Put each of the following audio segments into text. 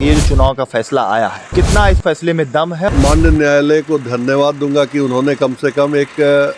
ये जो चुनाव का फैसला आया है, कितना इस फैसले में दम है? माननीय न्यायालय को धन्यवाद दूंगा कि उन्होंने कम से कम एक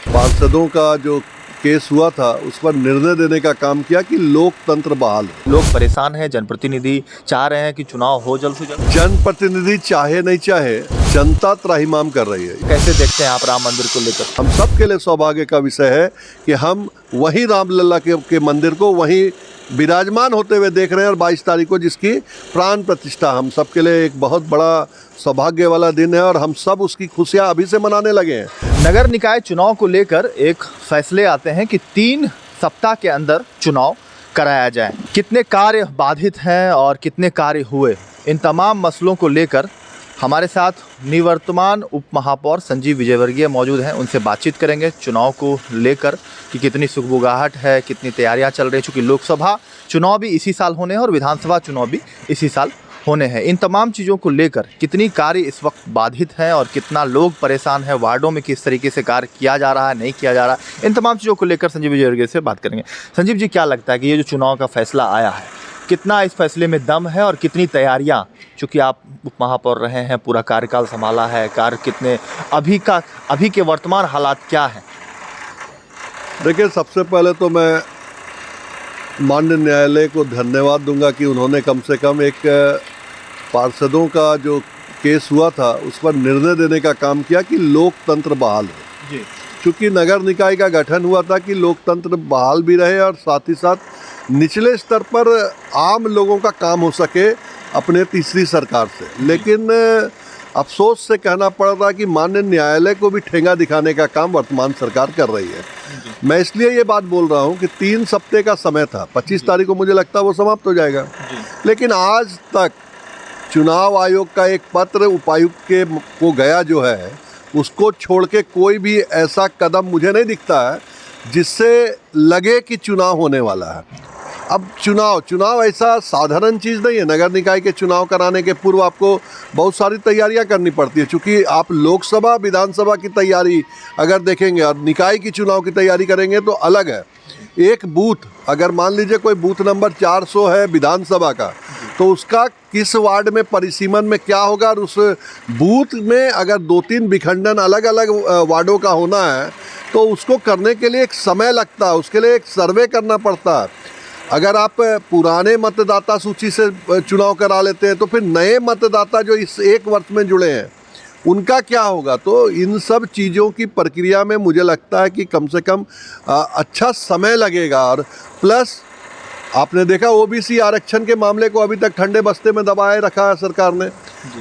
पार्षदों का जो केस हुआ था उस पर निर्णय देने का काम किया कि लोकतंत्र बहाल हो। लोग परेशान हैं, जनप्रतिनिधि चाह रहे हैं कि चुनाव हो जल्द से जल्द। जनप्रतिनिधि चाहे नहीं चाहे, जनता त्राहिमाम कर रही है। कैसे देखते हैं आप राम मंदिर को लेकर? हम सब के लिए सौभाग्य का विषय है कि हम वही रामलला के मंदिर को वहीं विराजमान होते हुए देख रहे हैं और 22 तारीख को जिसकी प्राण प्रतिष्ठा हम सब के लिए एक बहुत बड़ा सौभाग्य वाला दिन है और हम सब उसकी खुशियां अभी से मनाने लगे हैं। नगर निकाय चुनाव को लेकर एक फैसले आते हैं कि 3 सप्ताह के अंदर चुनाव कराया जाए। कितने कार्य बाधित हैं और कितने कार्य हुए, इन तमाम मसलों को लेकर हमारे साथ निवर्तमान उप महापौर संजीव विजयवर्गीय मौजूद हैं। उनसे बातचीत करेंगे चुनाव को लेकर कि कितनी सुगबुगाहट है, कितनी तैयारियां चल रही, चूँकि लोकसभा चुनाव भी इसी साल होने हैं और विधानसभा चुनाव भी इसी साल होने हैं। इन तमाम चीज़ों को लेकर कितनी कार्य इस वक्त बाधित हैं और कितना लोग परेशान हैं, वार्डों में किस तरीके से कार्य किया जा रहा है, नहीं किया जा रहा है, इन तमाम चीज़ों को लेकर संजीव विजयवर्गीय से बात करेंगे। संजीव जी, क्या लगता है कि ये जो चुनाव का फैसला आया है, कितना इस फैसले में दम है और कितनी तैयारियां, चूँकि आप उप महापौर रहे हैं, पूरा कार्यकाल संभाला है, कार्य कितने अभी के वर्तमान हालात क्या हैं? देखिए, सबसे पहले तो मैं माननीय न्यायालय को धन्यवाद दूंगा कि उन्होंने कम से कम एक पार्षदों का जो केस हुआ था उस पर निर्णय देने का काम किया कि लोकतंत्र बहाल हो। जी, क्योंकि नगर निकाय का गठन हुआ था कि लोकतंत्र बहाल भी रहे और साथ ही साथ निचले स्तर पर आम लोगों का काम हो सके अपने तीसरी सरकार से। लेकिन अफसोस से कहना पड़ रहा है कि माननीय न्यायालय को भी ठेंगा दिखाने का काम वर्तमान सरकार कर रही है। मैं इसलिए ये बात बोल रहा हूँ कि 3 सप्ताह का समय था, 25 तारीख को मुझे लगता है वो समाप्त हो जाएगा। लेकिन आज तक चुनाव आयोग का एक पत्र उपायुक्त को गया जो है, उसको छोड़ के कोई भी ऐसा कदम मुझे नहीं दिखता है जिससे लगे कि चुनाव होने वाला है। अब चुनाव ऐसा साधारण चीज़ नहीं है। नगर निकाय के चुनाव कराने के पूर्व आपको बहुत सारी तैयारियां करनी पड़ती है, क्योंकि आप लोकसभा विधानसभा की तैयारी अगर देखेंगे और निकाय की चुनाव की तैयारी करेंगे तो अलग है। एक बूथ, अगर मान लीजिए कोई बूथ नंबर 400 है विधानसभा का, तो उसका किस वार्ड में परिसीमन में क्या होगा और उस बूथ में अगर 2-3 विखंडन अलग अलग वार्डों का होना है तो उसको करने के लिए एक समय लगता है, उसके लिए एक सर्वे करना पड़ता है। अगर आप पुराने मतदाता सूची से चुनाव करा लेते हैं तो फिर नए मतदाता जो इस 1 वर्ष में जुड़े हैं उनका क्या होगा। तो इन सब चीज़ों की प्रक्रिया में मुझे लगता है कि कम से कम अच्छा समय लगेगा। और प्लस आपने देखा ओबीसी आरक्षण के मामले को अभी तक ठंडे बस्ते में दबाए रखा है सरकार ने।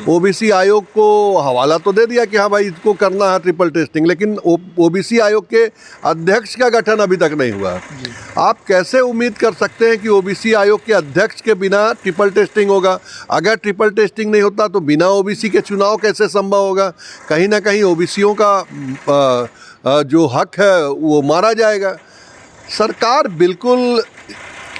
ओबीसी आयोग को हवाला तो दे दिया कि हाँ भाई इसको करना है ट्रिपल टेस्टिंग, लेकिन ओबीसी आयोग के अध्यक्ष का गठन अभी तक नहीं हुआ। आप कैसे उम्मीद कर सकते हैं कि ओबीसी आयोग के अध्यक्ष के बिना ट्रिपल टेस्टिंग होगा? अगर ट्रिपल टेस्टिंग नहीं होता तो बिना ओबीसी के चुनाव कैसे संभव होगा? कहीं ना कहीं ओबीसीयों का जो हक है वो मारा जाएगा। सरकार बिल्कुल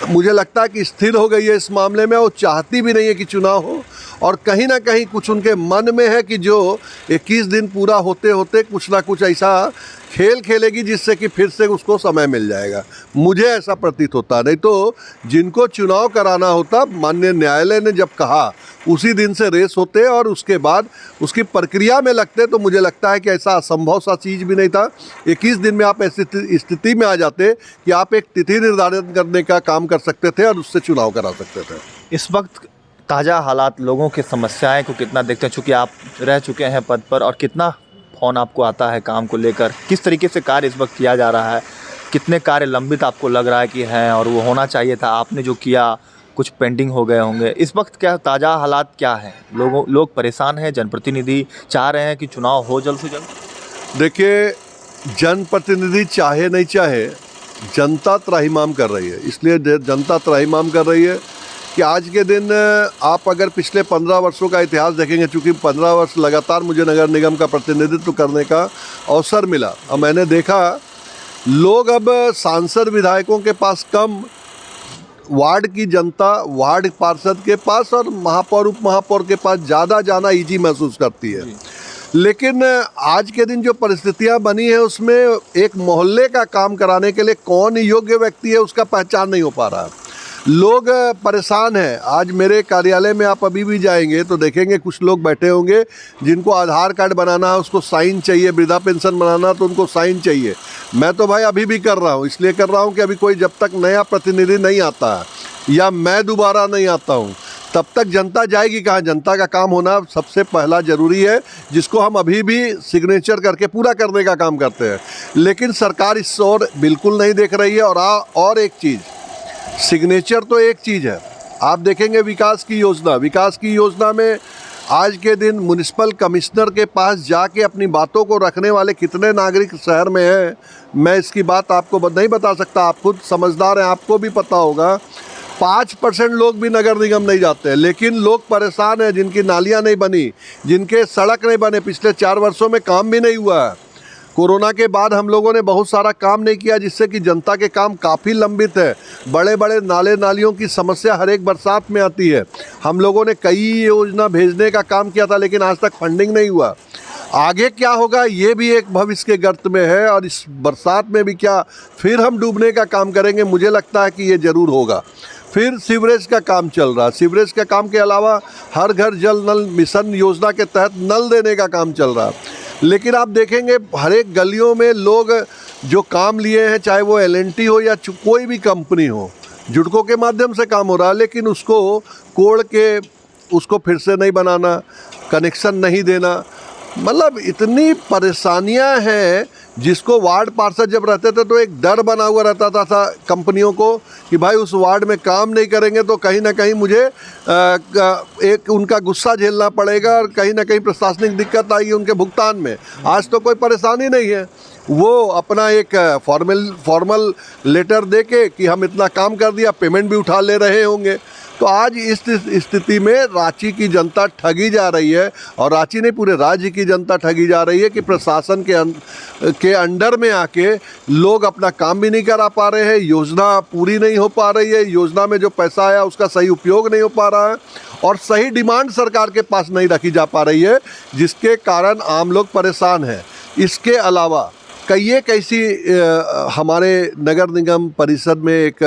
मुझे लगता है कि स्थिर हो गई है इस मामले में, वो चाहती भी नहीं है कि चुनाव हो, और कहीं ना कहीं कुछ उनके मन में है कि जो 21 दिन पूरा होते होते कुछ ना कुछ ऐसा खेल खेलेगी जिससे कि फिर से उसको समय मिल जाएगा। मुझे ऐसा प्रतीत होता। नहीं तो जिनको चुनाव कराना होता, माननीय न्यायालय ने जब कहा उसी दिन से रेस होते और उसके बाद उसकी प्रक्रिया में लगते, तो मुझे लगता है कि ऐसा असंभव सा चीज़ भी नहीं था। 21 दिन में आप ऐसी स्थिति में आ जाते कि आप एक तिथि निर्धारित करने का काम कर सकते थे और उससे चुनाव करा सकते थे। इस वक्त ताज़ा हालात, लोगों की समस्याएं को कितना देखते हैं, चूँकि आप रह चुके हैं पद पर, और कितना फ़ोन आपको आता है काम को लेकर, किस तरीके से कार्य इस वक्त किया जा रहा है, कितने कार्य लंबित आपको लग रहा है कि हैं और वो होना चाहिए था, आपने जो किया कुछ पेंडिंग हो गए होंगे? इस वक्त क्या ताज़ा हालात क्या हैं? लोग परेशान हैं, जनप्रतिनिधि चाह रहे हैं कि चुनाव हो जल्द से जल्द। देखिए, जनप्रतिनिधि चाहे नहीं चाहे, जनता त्राहिमाम कर रही है। इसलिए जनता त्राहिमाम कर रही है कि आज के दिन आप अगर पिछले 15 वर्षों का इतिहास देखेंगे, चूँकि 15 वर्ष लगातार मुझे नगर निगम का प्रतिनिधित्व करने का अवसर मिला, और मैंने देखा लोग अब सांसद विधायकों के पास कम, वार्ड की जनता वार्ड पार्षद के पास और महापौर उप महापौर के पास ज़्यादा जाना ईजी महसूस करती है। लेकिन आज के दिन जो परिस्थितियां बनी है उसमें एक मोहल्ले का काम कराने के लिए कौन योग्य व्यक्ति है उसका पहचान नहीं हो पा रहा है। लोग परेशान हैं। आज मेरे कार्यालय में आप अभी भी जाएंगे तो देखेंगे कुछ लोग बैठे होंगे जिनको आधार कार्ड बनाना है, उसको साइन चाहिए, वृद्धा पेंशन बनाना तो उनको साइन चाहिए। मैं तो भाई अभी भी कर रहा हूँ, इसलिए कर रहा हूँ कि अभी कोई जब तक नया प्रतिनिधि नहीं आता है या मैं दोबारा नहीं आता हूँ तब तक जनता जाएगी कहाँ। जनता का काम होना सबसे पहला ज़रूरी है, जिसको हम अभी भी सिग्नेचर करके पूरा करने का काम करते हैं। लेकिन सरकार इस ओर बिल्कुल नहीं देख रही है। और एक चीज़, सिग्नेचर तो एक चीज़ है, आप देखेंगे विकास की योजना में आज के दिन म्युनिसिपल कमिश्नर के पास जाके अपनी बातों को रखने वाले कितने नागरिक शहर में हैं, मैं इसकी बात आपको नहीं बता सकता। आप खुद समझदार हैं, आपको भी पता होगा। 5% लोग भी नगर निगम नहीं जाते हैं, लेकिन लोग परेशान हैं। जिनकी नालियां नहीं बनी, जिनके सड़क नहीं बने, पिछले 4 वर्षों में काम भी नहीं हुआ है। कोरोना के बाद हम लोगों ने बहुत सारा काम नहीं किया, जिससे कि जनता के काम काफ़ी लंबित है। बड़े बड़े नालियों की समस्या हर एक बरसात में आती है। हम लोगों ने कई योजना भेजने का काम किया था, लेकिन आज तक फंडिंग नहीं हुआ। आगे क्या होगा ये भी एक भविष्य के गर्त में है, और इस बरसात में भी क्या फिर हम डूबने का काम करेंगे, मुझे लगता है कि ये ज़रूर होगा। फिर सीवरेज का काम चल रहा है। सीवरेज के काम के अलावा हर घर जल नल मिशन योजना के तहत नल देने का काम चल रहा है। लेकिन आप देखेंगे हर एक गलियों में लोग जो काम लिए हैं, चाहे वो L&T हो या कोई भी कंपनी हो, जुड़कों के माध्यम से काम हो रहा है, लेकिन उसको कोड़ के उसको फिर से नहीं बनाना, कनेक्शन नहीं देना, मतलब इतनी परेशानियां हैं। जिसको वार्ड पार्षद जब रहते थे तो एक डर बना हुआ रहता था कंपनियों को कि भाई उस वार्ड में काम नहीं करेंगे तो कहीं ना कहीं मुझे एक उनका गुस्सा झेलना पड़ेगा और कहीं ना कहीं प्रशासनिक दिक्कत आएगी उनके भुगतान में। आज तो कोई परेशानी नहीं है, वो अपना एक फॉर्मल लेटर दे के कि हम इतना काम कर दिया, पेमेंट भी उठा ले रहे होंगे। तो आज इस स्थिति में रांची की जनता ठगी जा रही है, और रांची नहीं पूरे राज्य की जनता ठगी जा रही है कि प्रशासन के अंडर में आके लोग अपना काम भी नहीं करा पा रहे हैं, योजना पूरी नहीं हो पा रही है, योजना में जो पैसा आया उसका सही उपयोग नहीं हो पा रहा है, और सही डिमांड सरकार के पास नहीं रखी जा पा रही है, जिसके कारण आम लोग परेशान हैं। इसके अलावा एक ऐसी हमारे नगर निगम परिषद में एक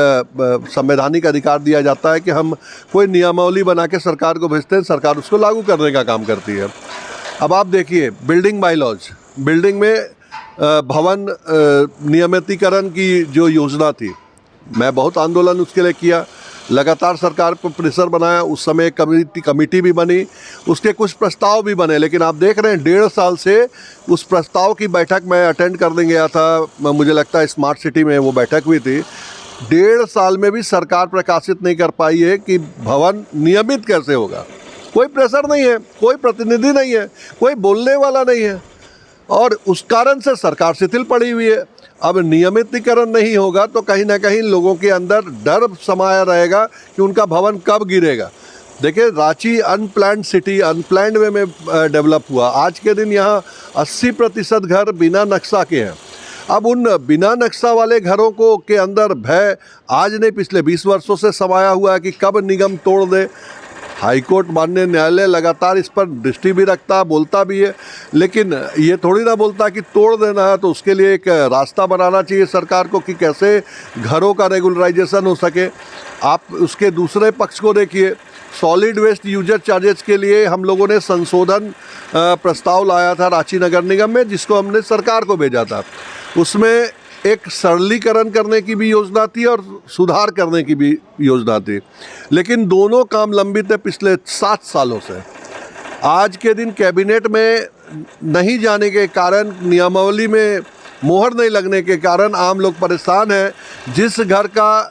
संवैधानिक अधिकार दिया जाता है कि हम कोई नियमावली बना के सरकार को भेजते हैं, सरकार उसको लागू करने का काम करती है। अब आप देखिए बिल्डिंग बायलॉज, बिल्डिंग में भवन नियमितीकरण की जो योजना थी, मैं बहुत आंदोलन उसके लिए किया, लगातार सरकार पर प्रेशर बनाया। उस समय कमेटी भी बनी, उसके कुछ प्रस्ताव भी बने, लेकिन आप देख रहे हैं 1.5 साल से उस प्रस्ताव की बैठक मैं अटेंड करने गया था, मुझे लगता है स्मार्ट सिटी में वो बैठक हुई थी। 1.5 साल में भी सरकार प्रकाशित नहीं कर पाई है कि भवन नियमित कैसे होगा। कोई प्रेशर नहीं है, कोई प्रतिनिधि नहीं है, कोई बोलने वाला नहीं है, और उस कारण से सरकार शिथिल पड़ी हुई है। अब नियमितीकरण नहीं होगा तो कहीं ना कहीं लोगों के अंदर डर समाया रहेगा कि उनका भवन कब गिरेगा। देखिए रांची अनप्लान्ड सिटी, अनप्लान्ड वे में डेवलप हुआ। आज के दिन यहाँ 80% घर बिना नक्शा के हैं। अब उन बिना नक्शा वाले घरों को के अंदर भय आज नहीं, पिछले 20 वर्षों से समाया हुआ है कि कब निगम तोड़ दे। हाईकोर्ट माननीय न्यायालय लगातार इस पर दृष्टि भी रखता, बोलता भी है, लेकिन ये थोड़ी ना बोलता कि तोड़ देना है। तो उसके लिए एक रास्ता बनाना चाहिए सरकार को कि कैसे घरों का रेगुलराइजेशन हो सके। आप उसके दूसरे पक्ष को देखिए, सॉलिड वेस्ट यूजर चार्जेस के लिए हम लोगों ने संशोधन प्रस्ताव लाया था रांची नगर निगम में, जिसको हमने सरकार को भेजा था। उसमें एक सरलीकरण करने की भी योजना थी और सुधार करने की भी योजना थी, लेकिन दोनों काम लंबित है पिछले 7 सालों से। आज के दिन कैबिनेट में नहीं जाने के कारण, नियमावली में मोहर नहीं लगने के कारण आम लोग परेशान हैं। जिस घर का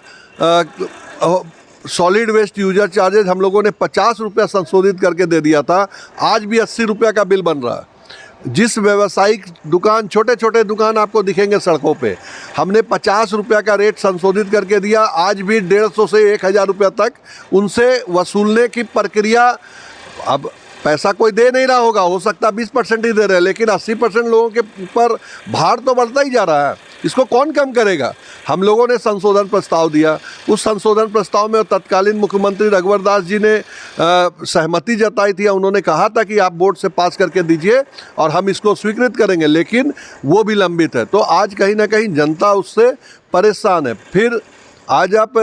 सॉलिड वेस्ट यूजर चार्जेस हम लोगों ने 50 रुपया संशोधित करके दे दिया था, आज भी 80 रुपया का बिल बन रहा है। जिस व्यावसायिक दुकान, छोटे छोटे दुकान आपको दिखेंगे सड़कों पे, हमने 50 रुपया का रेट संशोधित करके दिया, आज भी 150 से 1000 रुपया तक उनसे वसूलने की प्रक्रिया। अब पैसा कोई दे नहीं रहा होगा, हो सकता है 20% ही दे रहे हैं, लेकिन 80% लोगों के ऊपर भार तो बढ़ता ही जा रहा है। इसको कौन कम करेगा? हम लोगों ने संशोधन प्रस्ताव दिया। उस संशोधन प्रस्ताव में तत्कालीन मुख्यमंत्री रघुवर दास जी ने सहमति जताई थी। उन्होंने कहा था कि आप बोर्ड से पास करके दीजिए और हम इसको स्वीकृत करेंगे, लेकिन वो भी लंबित है। तो आज कहीं ना कहीं जनता उससे परेशान है। फिर आज आप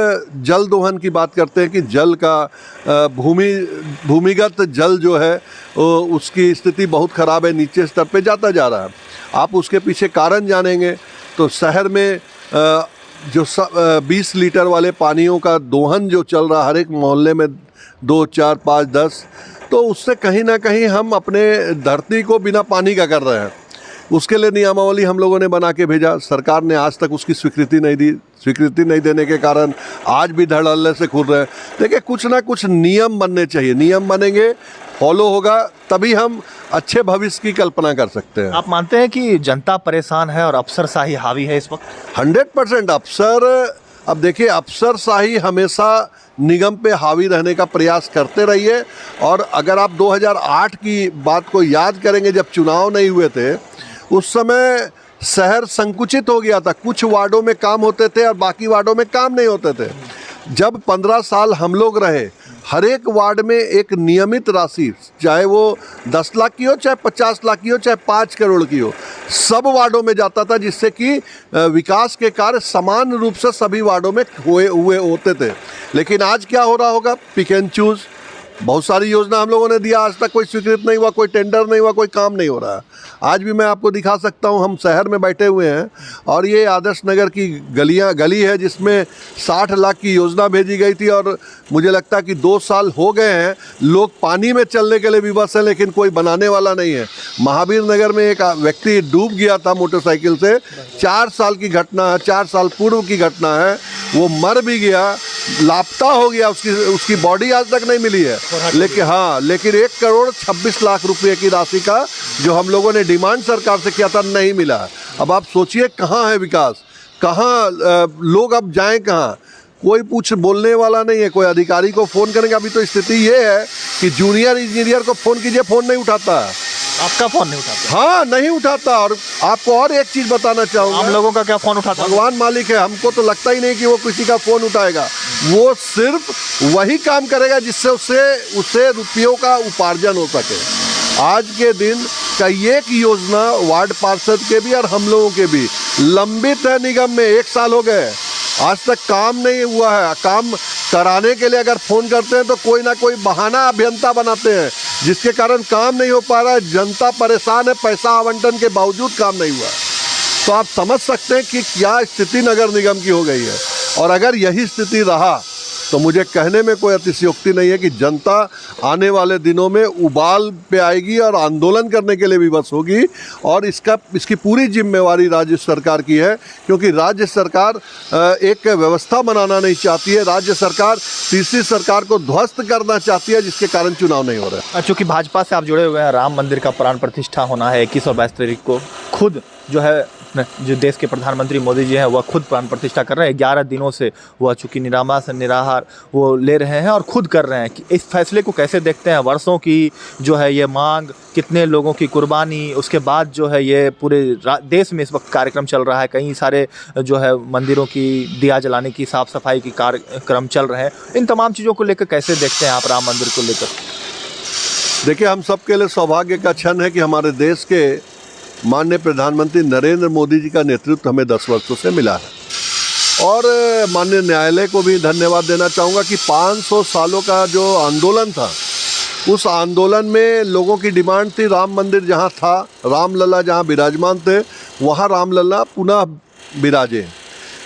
जल दोहन की बात करते हैं कि जल का भूमिगत जल जो है उसकी स्थिति बहुत ख़राब है, नीचे स्तर पे जाता जा रहा है। आप उसके पीछे कारण जानेंगे तो शहर में जो 20 लीटर वाले पानियों का दोहन जो चल रहा हर एक मोहल्ले में 2, 4, 5, 10, तो उससे कहीं ना कहीं हम अपने धरती को बिना पानी का कर रहे हैं। उसके लिए नियमावली हम लोगों ने बना के भेजा, सरकार ने आज तक उसकी स्वीकृति नहीं दी। स्वीकृति नहीं देने के कारण आज भी धड़ल्ले से खुल रहे हैं। देखिए, कुछ ना कुछ नियम बनने चाहिए, नियम बनेंगे, फॉलो होगा, तभी हम अच्छे भविष्य की कल्पना कर सकते हैं। आप मानते हैं कि जनता परेशान है और अफसरशाही हावी है इस वक्त? 100% अब देखिए, अफसरशाही हमेशा निगम पे हावी रहने का प्रयास करते रहिए। और अगर आप 2008 की बात को याद करेंगे, जब चुनाव नहीं हुए थे, उस समय शहर संकुचित हो गया था। कुछ वार्डों में काम होते थे और बाकी वार्डों में काम नहीं होते थे। जब 15 साल हम लोग रहे, हर एक वार्ड में एक नियमित राशि, चाहे वो 10 लाख की हो, चाहे 50 लाख की हो, चाहे 5 करोड़ की हो, सब वार्डों में जाता था, जिससे कि विकास के कार्य समान रूप से सभी वार्डों में हुए होते थे। लेकिन आज क्या हो रहा होगा? Pick and choose. बहुत सारी योजना हम लोगों ने दिया, आज तक कोई स्वीकृत नहीं हुआ, कोई टेंडर नहीं हुआ, कोई काम नहीं हो रहा है। आज भी मैं आपको दिखा सकता हूँ, हम शहर में बैठे हुए हैं और ये आदर्श नगर की गली है जिसमें 60 लाख की योजना भेजी गई थी और मुझे लगता है कि 2 साल हो गए हैं, लोग पानी में चलने के लिए विवश हैं, लेकिन कोई बनाने वाला नहीं है। महावीर नगर में एक व्यक्ति डूब गया था मोटरसाइकिल से, 4 साल की घटना है, 4 साल पूर्व की घटना है। वो मर भी गया, लापता हो गया, उसकी बॉडी आज तक नहीं मिली है। लेकिन 1 करोड़ 26 लाख रुपए की राशि का जो हम लोगों ने डिमांड सरकार से किया था, नहीं मिला। अब आप सोचिए, कहाँ है विकास, कहाँ लोग अब जाएं कहाँ? कोई बोलने वाला नहीं है। कोई अधिकारी को फ़ोन करेंगे, अभी तो स्थिति ये है कि जूनियर इंजीनियर को फ़ोन कीजिए, फ़ोन नहीं उठाता है। आपका फ़ोन नहीं उठाता? हाँ, नहीं उठाता। और आपको और एक चीज़ बताना चाहूँगा, हम लोगों का क्या फ़ोन उठाता? भगवान मालिक है, हमको तो लगता ही नहीं कि वो किसी का फ़ोन उठाएगा। वो सिर्फ वही काम करेगा जिससे उससे रुपयों का उपार्जन हो सके। आज के दिन कई एक योजना वार्ड पार्षद के भी और हम लोगों के भी लंबित है निगम में, 1 साल हो गए, आज तक काम नहीं हुआ है। काम कराने के लिए अगर फ़ोन करते हैं तो कोई ना कोई बहाना अभियंता बनाते हैं, जिसके कारण काम नहीं हो पा रहा है। जनता परेशान है, पैसा आवंटन के बावजूद काम नहीं हुआ। तो आप समझ सकते हैं कि क्या स्थिति नगर निगम की हो गई है। और अगर यही स्थिति रहा तो मुझे कहने में कोई अतिशयोक्ति नहीं है कि जनता आने वाले दिनों में उबाल पे आएगी और आंदोलन करने के लिए विवश होगी। और इसकी पूरी जिम्मेवारी राज्य सरकार की है, क्योंकि राज्य सरकार एक व्यवस्था बनाना नहीं चाहती है। राज्य सरकार तीसरी सरकार को ध्वस्त करना चाहती है, जिसके कारण चुनाव नहीं हो रहा है। चूँकि भाजपा से आप जुड़े हुए हैं, राम मंदिर का प्राण प्रतिष्ठा होना है 21 और 22 तारीख को। खुद जो देश के प्रधानमंत्री मोदी जी हैं, वह खुद प्राण प्रतिष्ठा कर रहे हैं। 11 दिनों से वह चूँकि निराहार वो ले रहे हैं और खुद कर रहे हैं। कि इस फैसले को कैसे देखते हैं? वर्षों की जो है ये मांग, कितने लोगों की कुर्बानी, उसके बाद जो है ये पूरे देश में इस वक्त कार्यक्रम चल रहा है। कई सारे जो है मंदिरों की दिया जलाने की, साफ़ सफाई की कार्यक्रम चल रहे हैं। इन तमाम चीज़ों को लेकर कैसे देखते हैं आप राम मंदिर को लेकर? देखिए, हम सबके लिए सौभाग्य का क्षण है कि हमारे देश के माननीय प्रधानमंत्री नरेंद्र मोदी जी का नेतृत्व हमें 10 वर्षों से मिला है। और माननीय न्यायालय को भी धन्यवाद देना चाहूँगा कि 500 सालों का जो आंदोलन था, उस आंदोलन में लोगों की डिमांड थी राम मंदिर जहाँ था, रामलला जहाँ विराजमान थे, वहाँ रामलला पुनः विराजे।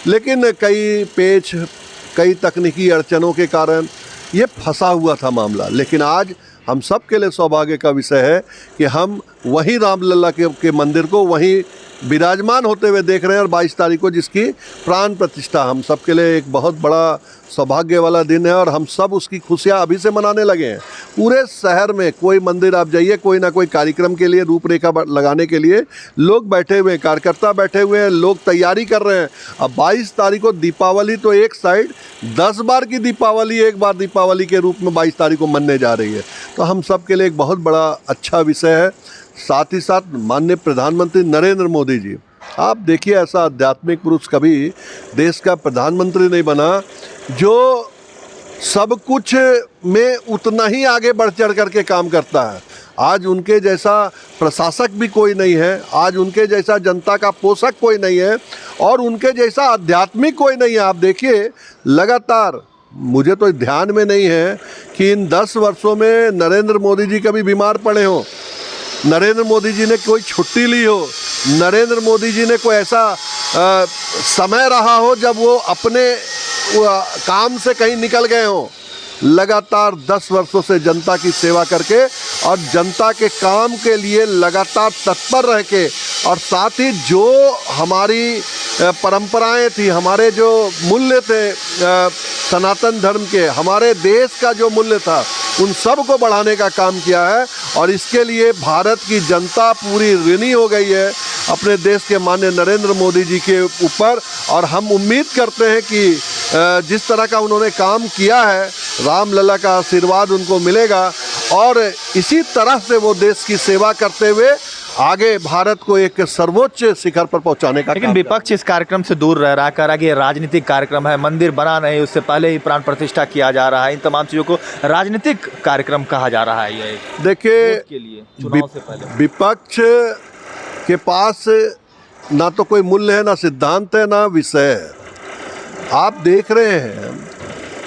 लेकिन कई तकनीकी अड़चनों के कारण ये फंसा हुआ था मामला। लेकिन आज हम सब के लिए सौभाग्य का विषय है कि हम वहीं रामलला के मंदिर को वहीं विराजमान होते हुए देख रहे हैं। और 22 तारीख को जिसकी प्राण प्रतिष्ठा, हम सब के लिए एक बहुत बड़ा सौभाग्य वाला दिन है और हम सब उसकी खुशियाँ अभी से मनाने लगे हैं। पूरे शहर में कोई मंदिर आप जाइए, कोई ना कोई कार्यक्रम के लिए रूपरेखा लगाने के लिए लोग बैठे हुए हैं, कार्यकर्ता बैठे हुए हैं, लोग तैयारी कर रहे हैं। अब 22 तारीख को दीपावली तो एक साइड, 10 बार की दीपावली एक बार दीपावली के रूप में 22 तारीख को मनने जा रही है। तो हम सब के लिए एक बहुत बड़ा अच्छा विषय है। साथ ही साथ माननीय प्रधानमंत्री नरेंद्र मोदी जी, आप देखिए, ऐसा आध्यात्मिक पुरुष कभी देश का प्रधानमंत्री नहीं बना जो सब कुछ में उतना ही आगे बढ़ चढ़ करके काम करता है। आज उनके जैसा प्रशासक भी कोई नहीं है, आज उनके जैसा जनता का पोषक कोई नहीं है, और उनके जैसा आध्यात्मिक कोई नहीं है। आप देखिए लगातार, मुझे तो ध्यान में नहीं है कि इन 10 वर्षों में नरेंद्र मोदी जी कभी बीमार पड़े हों, नरेंद्र मोदी जी ने कोई छुट्टी ली हो, नरेंद्र मोदी जी ने कोई ऐसा समय रहा हो जब वो अपने काम से कहीं निकल गए हों। लगातार 10 वर्षों से जनता की सेवा करके और जनता के काम के लिए लगातार तत्पर रह के, और साथ ही जो हमारी परंपराएं थी, हमारे जो मूल्य थे सनातन धर्म के, हमारे देश का जो मूल्य था, उन सब को बढ़ाने का काम किया है। और इसके लिए भारत की जनता पूरी ऋणी हो गई है अपने देश के माननीय नरेंद्र मोदी जी के ऊपर। और हम उम्मीद करते हैं कि जिस तरह का उन्होंने काम किया है, रामलला का आशीर्वाद उनको मिलेगा, और इसी तरह से वो देश की सेवा करते हुए आगे भारत को एक सर्वोच्च शिखर पर पहुंचाने का। लेकिन विपक्ष इस कार्यक्रम से दूर रह रहा है, कह रहा है कि ये राजनीतिक कार्यक्रम है, मंदिर बना नहीं, उससे पहले ही प्राण प्रतिष्ठा किया जा रहा है, इन तमाम चीज़ों को राजनीतिक कार्यक्रम कहा जा रहा है। ये देखिए, के लिए चुनाव से पहले विपक्ष के पास ना तो कोई मूल्य है, ना सिद्धांत है, ना विषय है। आप देख रहे हैं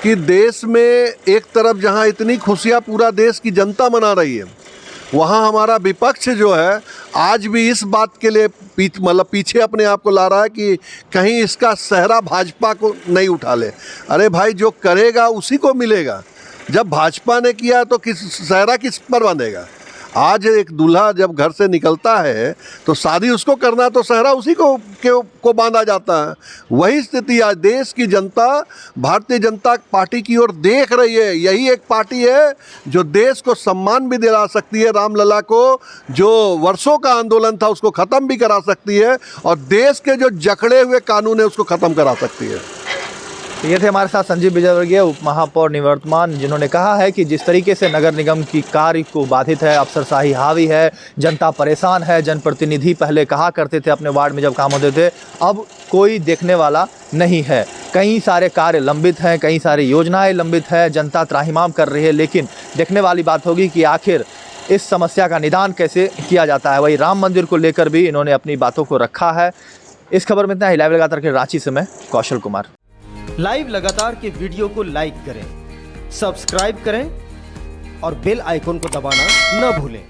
कि देश में एक तरफ जहां इतनी खुशियां पूरा देश की जनता मना रही है, वहाँ हमारा विपक्ष जो है आज भी इस बात के लिए पीछे अपने आप को ला रहा है कि कहीं इसका सेहरा भाजपा को नहीं उठा ले। अरे भाई, जो करेगा उसी को मिलेगा। जब भाजपा ने किया तो सेहरा किस पर बांधेगा? आज एक दूल्हा जब घर से निकलता है तो शादी उसको करना, तो सेहरा उसी को बांधा जाता है। वही स्थिति आज देश की जनता भारतीय जनता पार्टी की ओर देख रही है। यही एक पार्टी है जो देश को सम्मान भी दिला सकती है, रामलला को जो वर्षों का आंदोलन था उसको ख़त्म भी करा सकती है, और देश के जो जकड़े हुए कानून है उसको ख़त्म करा सकती है। ये थे हमारे साथ संजीव विजयवर्गीय, उप महापौर निवर्तमान, जिन्होंने कहा है कि जिस तरीके से नगर निगम की कार्य को बाधित है, अफसरशाही हावी है, जनता परेशान है। जनप्रतिनिधि पहले कहा करते थे अपने वार्ड में जब काम होते थे, अब कोई देखने वाला नहीं है। कई सारे कार्य लंबित हैं, कई सारी योजनाएं लंबित है, जनता त्राहिमाम कर रही है। लेकिन देखने वाली बात होगी कि आखिर इस समस्या का निदान कैसे किया जाता है। वही राम मंदिर को लेकर भी इन्होंने अपनी बातों को रखा है। इस खबर में इतना ही। लाइव लगातार के रांची से मैं कौशल कुमार। लाइव लगातार के वीडियो को लाइक करें, सब्सक्राइब करें और बेल आइकन को दबाना न भूलें।